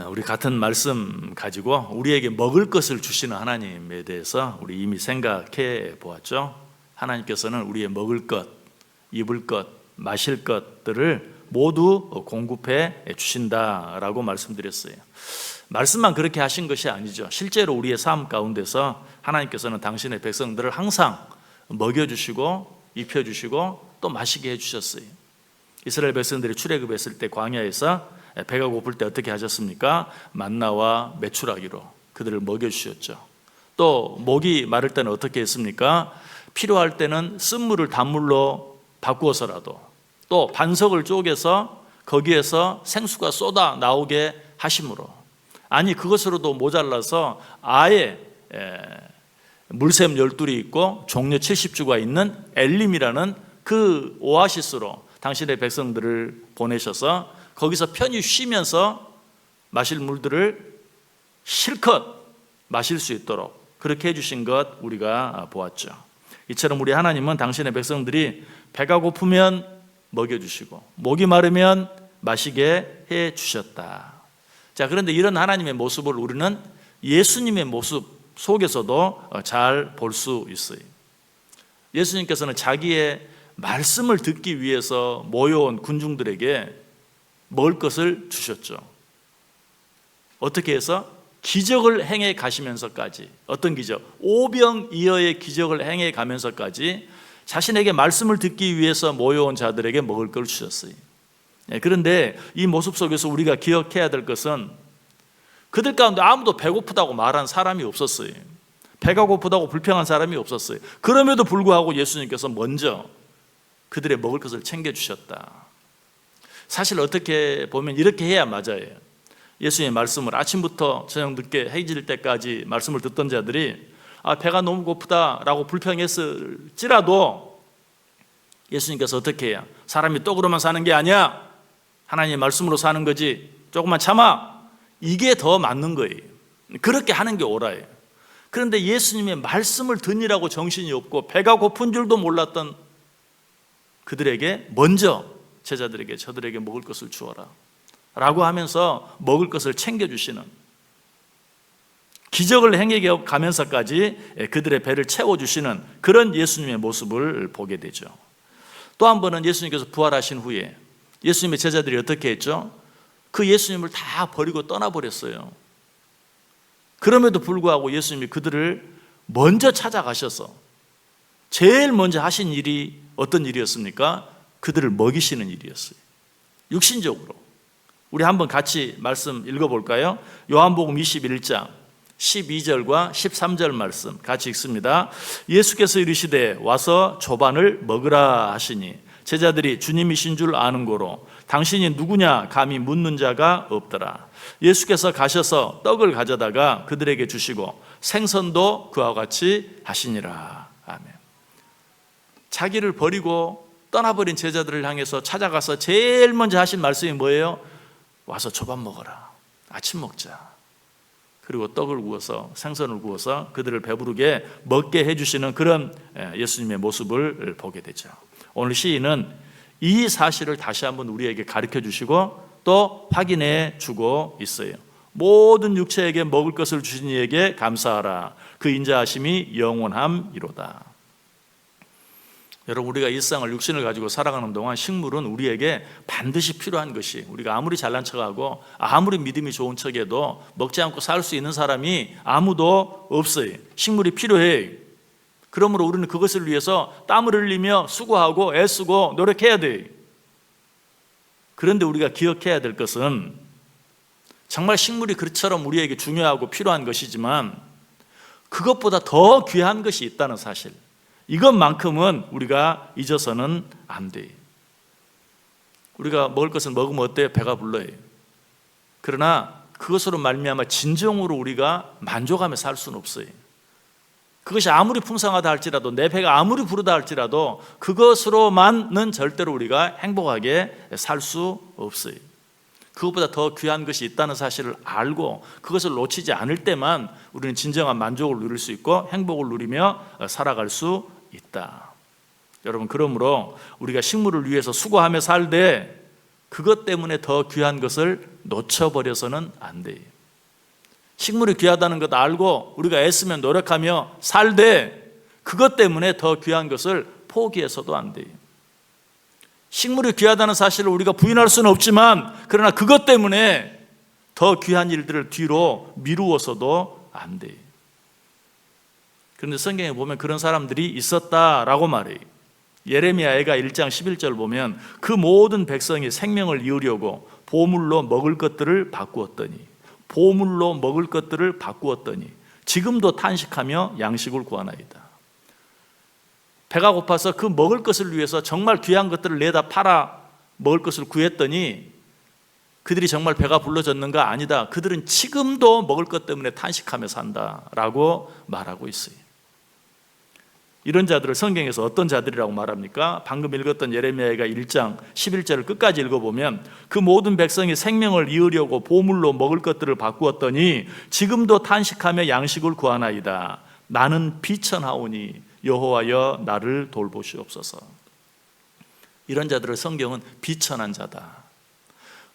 우리 같은 말씀 가지고 우리에게 먹을 것을 주시는 하나님에 대해서 우리 이미 생각해 보았죠. 하나님께서는 우리의 먹을 것, 입을 것, 마실 것들을 모두 공급해 주신다라고 말씀드렸어요. 말씀만 그렇게 하신 것이 아니죠. 실제로 우리의 삶 가운데서 하나님께서는 당신의 백성들을 항상 먹여주시고 입혀주시고 또 마시게 해주셨어요. 이스라엘 백성들이 출애굽했을 때 광야에서 배가 고플 때 어떻게 하셨습니까? 만나와 메추라기로 그들을 먹여주셨죠. 또 목이 마를 때는 어떻게 했습니까? 필요할 때는 쓴물을 단물로 바꾸어서라도 또 반석을 쪼개서 거기에서 생수가 쏟아 나오게 하심으로, 아니 그것으로도 모자라서 아예 물샘 12이 있고 종려 70주가 있는 엘림이라는 그 오아시스로 당신의 백성들을 보내셔서 거기서 편히 쉬면서 마실 물들을 실컷 마실 수 있도록 그렇게 해주신 것 우리가 보았죠. 이처럼 우리 하나님은 당신의 백성들이 배가 고프면 먹여주시고 목이 마르면 마시게 해주셨다. 자, 그런데 이런 하나님의 모습을 우리는 예수님의 모습 속에서도 잘 볼 수 있어요. 예수님께서는 자기의 말씀을 듣기 위해서 모여온 군중들에게 먹을 것을 주셨죠. 어떻게 해서? 기적을 행해 가시면서까지. 어떤 기적? 오병이어의 기적을 행해 가면서까지 자신에게 말씀을 듣기 위해서 모여온 자들에게 먹을 걸 주셨어요. 그런데 이 모습 속에서 우리가 기억해야 될 것은 그들 가운데 아무도 배고프다고 말한 사람이 없었어요. 배가 고프다고 불평한 사람이 없었어요. 그럼에도 불구하고 예수님께서 먼저 그들의 먹을 것을 챙겨주셨다. 사실 어떻게 보면 이렇게 해야 맞아요. 예수님의 말씀을 아침부터 저녁 늦게 해질 때까지 말씀을 듣던 자들이 배가 너무 고프다라고 불평했을지라도 예수님께서 어떻게 해야? 사람이 떡으로만 사는 게 아니야. 하나님의 말씀으로 사는 거지. 조금만 참아. 이게 더 맞는 거예요. 그렇게 하는 게 옳아요. 그런데 예수님의 말씀을 듣느라고 정신이 없고 배가 고픈 줄도 몰랐던 그들에게 먼저 제자들에게 저들에게 먹을 것을 주어라 라고 하면서 먹을 것을 챙겨주시는, 기적을 행해 가면서까지 그들의 배를 채워주시는 그런 예수님의 모습을 보게 되죠. 또 한 번은 예수님께서 부활하신 후에 예수님의 제자들이 어떻게 했죠? 그 예수님을 다 버리고 떠나버렸어요. 그럼에도 불구하고 예수님이 그들을 먼저 찾아가셔서 제일 먼저 하신 일이 어떤 일이었습니까? 그들을 먹이시는 일이었어요. 육신적으로. 우리 한번 같이 말씀 읽어볼까요? 요한복음 21장 12절과 13절 말씀 같이 읽습니다. 예수께서 이르시되 와서 조반을 먹으라 하시니 제자들이 주님이신 줄 아는 고로 당신이 누구냐 감히 묻는 자가 없더라. 예수께서 가셔서 떡을 가져다가 그들에게 주시고 생선도 그와 같이 하시니라. 아멘. 자기를 버리고 떠나버린 제자들을 향해서 찾아가서 제일 먼저 하신 말씀이 뭐예요? 와서 조반 먹어라. 아침 먹자. 그리고 떡을 구워서 생선을 구워서 그들을 배부르게 먹게 해주시는 그런 예수님의 모습을 보게 되죠. 오늘 시인은 이 사실을 다시 한번 우리에게 가르쳐 주시고 또 확인해 주고 있어요. 모든 육체에게 먹을 것을 주신 이에게 감사하라. 그 인자하심이 영원함이로다. 여러분, 우리가 일상을 육신을 가지고 살아가는 동안 식물은 우리에게 반드시 필요한 것이, 우리가 아무리 잘난 척하고 아무리 믿음이 좋은 척해도 먹지 않고 살 수 있는 사람이 아무도 없어요. 식물이 필요해. 그러므로 우리는 그것을 위해서 땀을 흘리며 수고하고 애쓰고 노력해야 돼. 그런데 우리가 기억해야 될 것은 정말 식물이 그처럼 우리에게 중요하고 필요한 것이지만 그것보다 더 귀한 것이 있다는 사실, 이것만큼은 우리가 잊어서는 안 돼요. 우리가 먹을 것을 먹으면 어때요? 배가 불러요. 그러나 그것으로 말미암아 진정으로 우리가 만족하며 살 수는 없어요. 그것이 아무리 풍성하다 할지라도, 내 배가 아무리 부르다 할지라도 그것으로만은 절대로 우리가 행복하게 살 수 없어요. 그것보다 더 귀한 것이 있다는 사실을 알고 그것을 놓치지 않을 때만 우리는 진정한 만족을 누릴 수 있고 행복을 누리며 살아갈 수 있다. 여러분, 그러므로 우리가 식물을 위해서 수고하며 살되 그것 때문에 더 귀한 것을 놓쳐버려서는 안 돼요. 식물이 귀하다는 것 알고 우리가 애쓰며 노력하며 살되 그것 때문에 더 귀한 것을 포기해서도 안 돼요. 식물이 귀하다는 사실을 우리가 부인할 수는 없지만 그러나 그것 때문에 더 귀한 일들을 뒤로 미루어서도 안 돼요. 그런데 성경에 보면 그런 사람들이 있었다라고 말해요. 예레미야가 1장 11절 보면 그 모든 백성이 생명을 이으려고 보물로 먹을 것들을 바꾸었더니 지금도 탄식하며 양식을 구하나이다. 배가 고파서 그 먹을 것을 위해서 정말 귀한 것들을 내다 팔아 먹을 것을 구했더니 그들이 정말 배가 불러졌는가? 아니다. 그들은 지금도 먹을 것 때문에 탄식하며 산다라고 말하고 있어요. 이런 자들을 성경에서 어떤 자들이라고 말합니까? 방금 읽었던 예레미야가 1장 11절을 끝까지 읽어보면 그 모든 백성이 생명을 이으려고 보물로 먹을 것들을 바꾸었더니 지금도 탄식하며 양식을 구하나이다. 나는 비천하오니 여호와여 나를 돌보시옵소서. 이런 자들을 성경은 비천한 자다.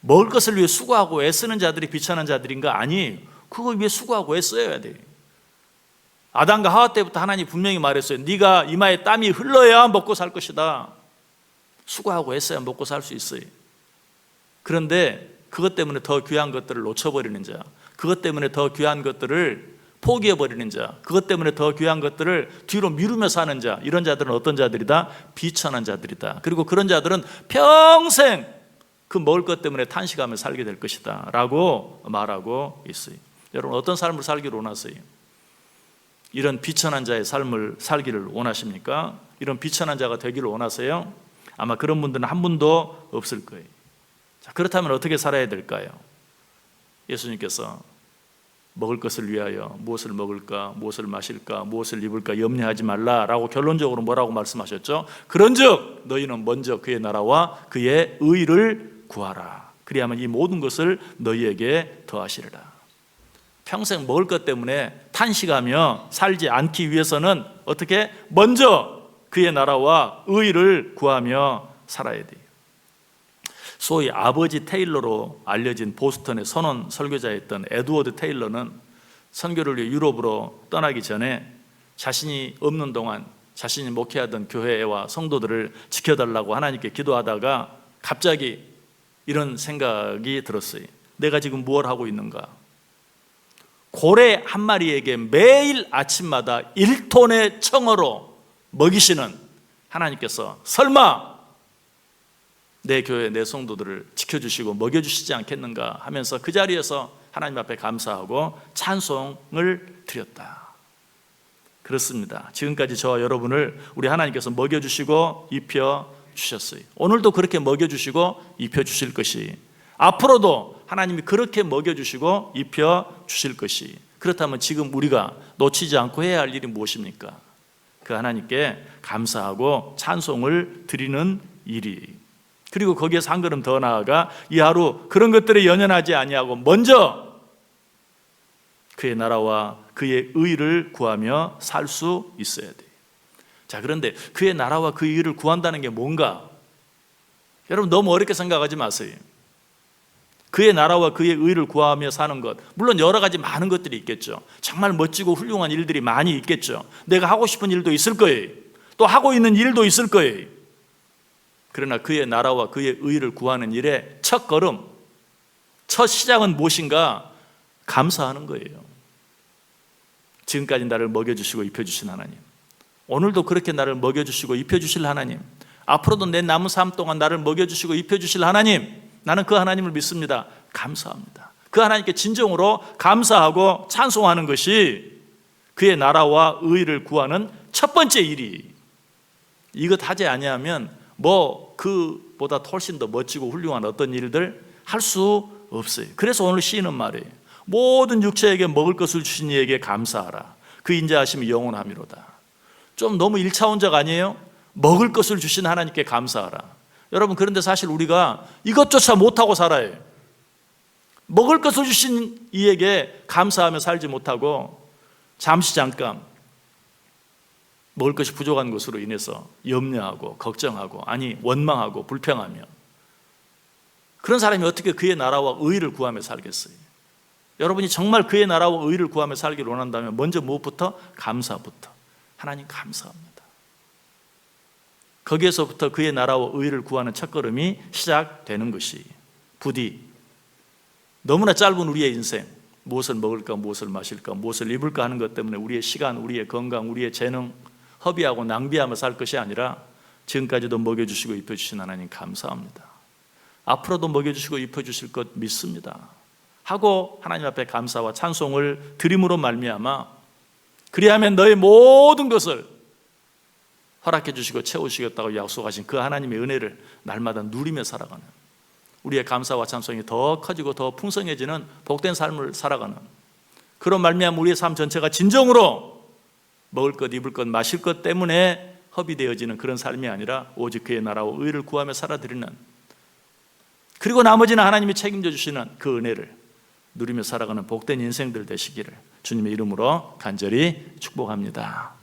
먹을 것을 위해 수고하고 애쓰는 자들이 비천한 자들인가? 아니, 그걸 위해 수고하고 애써야 돼. 아담과 하와 때부터 하나님이 분명히 말했어요. 네가 이마에 땀이 흘러야 먹고 살 것이다. 수고하고 애써야 먹고 살 수 있어요. 그런데 그것 때문에 더 귀한 것들을 놓쳐버리는 자, 그것 때문에 더 귀한 것들을 포기해버리는 자, 그것 때문에 더 귀한 것들을 뒤로 미루며 사는 자, 이런 자들은 어떤 자들이다? 비천한 자들이다. 그리고 그런 자들은 평생 그 먹을 것 때문에 탄식하며 살게 될 것이다 라고 말하고 있어요. 여러분 어떤 삶을 살기를 원하세요? 이런 비천한 자의 삶을 살기를 원하십니까? 이런 비천한 자가 되기를 원하세요? 아마 그런 분들은 한 분도 없을 거예요. 자, 그렇다면 어떻게 살아야 될까요? 예수님께서 먹을 것을 위하여 무엇을 먹을까, 무엇을 마실까, 무엇을 입을까 염려하지 말라라고 결론적으로 뭐라고 말씀하셨죠? 그런즉 너희는 먼저 그의 나라와 그의 의를 구하라. 그리하면 이 모든 것을 너희에게 더하시리라. 평생 먹을 것 때문에 탄식하며 살지 않기 위해서는 어떻게? 먼저 그의 나라와 의를 구하며 살아야 돼요. 소위 아버지 테일러로 알려진 보스턴의 선원 설교자였던 에드워드 테일러는 선교를 위해 유럽으로 떠나기 전에 자신이 없는 동안 자신이 목회하던 교회와 성도들을 지켜달라고 하나님께 기도하다가 갑자기 이런 생각이 들었어요. 내가 지금 무엇을 하고 있는가? 고래 한 마리에게 매일 아침마다 1톤의 청어로 먹이시는 하나님께서 설마 내 교회 내 성도들을 지켜주시고 먹여주시지 않겠는가 하면서 그 자리에서 하나님 앞에 감사하고 찬송을 드렸다. 그렇습니다. 지금까지 저와 여러분을 우리 하나님께서 먹여주시고 입혀주셨어요. 오늘도 그렇게 먹여주시고 입혀주실 것이, 앞으로도 하나님이 그렇게 먹여주시고 입혀주실 것이, 그렇다면 지금 우리가 놓치지 않고 해야 할 일이 무엇입니까? 그 하나님께 감사하고 찬송을 드리는 일이, 그리고 거기에서 한 걸음 더 나아가 이 하루 그런 것들에 연연하지 아니하고 먼저 그의 나라와 그의 의를 구하며 살 수 있어야 돼요. 자, 그런데 그의 나라와 그의 의를 구한다는 게 뭔가? 여러분 너무 어렵게 생각하지 마세요. 그의 나라와 그의 의를 구하며 사는 것, 물론 여러 가지 많은 것들이 있겠죠. 정말 멋지고 훌륭한 일들이 많이 있겠죠. 내가 하고 싶은 일도 있을 거예요. 또 하고 있는 일도 있을 거예요. 그러나 그의 나라와 그의 의를 구하는 일의 첫 걸음, 첫 시작은 무엇인가? 감사하는 거예요. 지금까지 나를 먹여주시고 입혀주신 하나님, 오늘도 그렇게 나를 먹여주시고 입혀주실 하나님, 앞으로도 내 남은 삶 동안 나를 먹여주시고 입혀주실 하나님, 나는 그 하나님을 믿습니다. 감사합니다. 그 하나님께 진정으로 감사하고 찬송하는 것이 그의 나라와 의를 구하는 첫 번째 일이, 이것 하지 아니하면 그보다 훨씬 더 멋지고 훌륭한 어떤 일들 할 수 없어요. 그래서 오늘 시인은 말이에요. 모든 육체에게 먹을 것을 주신 이에게 감사하라. 그 인자하심이 영원함이로다. 좀 너무 1차원적 아니에요? 먹을 것을 주신 하나님께 감사하라. 여러분 그런데 사실 우리가 이것조차 못하고 살아요. 먹을 것을 주신 이에게 감사하며 살지 못하고 잠깐 먹을 것이 부족한 것으로 인해서 염려하고 걱정하고, 아니 원망하고 불평하며 그런 사람이 어떻게 그의 나라와 의를 구하며 살겠어요? 여러분이 정말 그의 나라와 의를 구하며 살기를 원한다면 먼저 무엇부터? 감사부터. 하나님 감사합니다. 거기에서부터 그의 나라와 의를 구하는 첫걸음이 시작되는 것이 부디 너무나 짧은 우리의 인생, 무엇을 먹을까, 무엇을 마실까, 무엇을 입을까 하는 것 때문에 우리의 시간, 우리의 건강, 우리의 재능 허비하고 낭비하며 살 것이 아니라 지금까지도 먹여주시고 입혀주신 하나님 감사합니다. 앞으로도 먹여주시고 입혀주실 것 믿습니다 하고 하나님 앞에 감사와 찬송을 드림으로 말미암아 그리하면 너의 모든 것을 허락해 주시고 채우시겠다고 약속하신 그 하나님의 은혜를 날마다 누리며 살아가는, 우리의 감사와 찬송이 더 커지고 더 풍성해지는 복된 삶을 살아가는, 그런 말미암아 우리의 삶 전체가 진정으로 먹을 것, 입을 것, 마실 것 때문에 허비되어지는 그런 삶이 아니라 오직 그의 나라와 의를 구하며 살아드리는, 그리고 나머지는 하나님이 책임져 주시는 그 은혜를 누리며 살아가는 복된 인생들 되시기를 주님의 이름으로 간절히 축복합니다.